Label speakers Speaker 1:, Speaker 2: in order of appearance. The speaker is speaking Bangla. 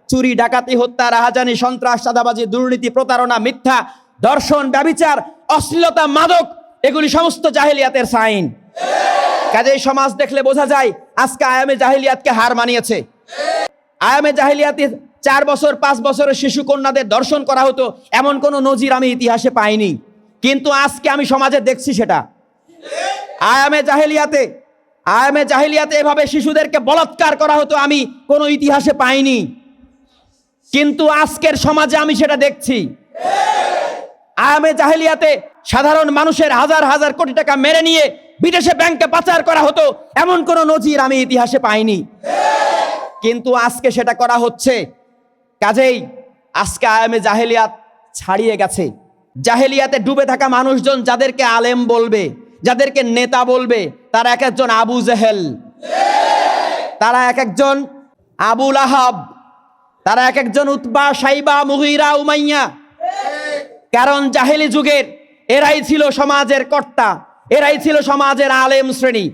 Speaker 1: চুরি, ডাকাতি, হত্যা, রাহাজানি, সন্ত্রাস, চাঁদাবাজি, দুর্নীতি, প্রতারণা, মিথ্যা, দর্শন, ব্যভিচার, অশ্লীলতা, মাদক, এগুলি সমস্ত জাহেলিয়াতের সাইন। কাজেই সমাজ দেখলে বোঝা যায় আজকে আয়ামে জাহেলিয়াতকে হার মানিয়েছে। আয়ামে জাহেলিয়াতে 4 বছর 5 বছরের শিশু কন্যাদের দর্শন করা হতো, এমন কোনো নজির আমি ইতিহাসে পাইনি। কিন্তু আজকে আমি সমাজে দেখছি সেটা। আয়ামে জাহেলিয়াতে এভাবে শিশুদেরকে বলাৎকার করা হতো, আমি কোনো ইতিহাসে পাইনি। কিন্তু আজকের সমাজে আমি সেটা দেখছি। আয়ামে জাহেলিয়াতে সাধারণ মানুষের হাজার হাজার কোটি টাকা মেরে নিয়ে বিদেশে ব্যাংকে পাচার করা হতো, এমন কোনো নজির আমি ইতিহাসে পাইনি। কিন্তু আজকে সেটা করা হচ্ছে। কাজেই আজকে আয়ামে জাহেলিয়াত ছাড়িয়ে গেছে। জাহেলিয়াতে ডুবে থাকা মানুষজন যাদেরকে আলেম বলবে, যাদেরকে নেতা বলবে, তারা এক একজন আবু জেহেল, তারা এক একজন আবু লাহাব, তারা এক একজন উতবা, সাইবা, মুগীরা, উমাইয়া। কারণ জাহেলি যুগের এরাই ছিল সমাজের কর্তা, এরাই ছিল সমাজের আলেম শ্রেণী।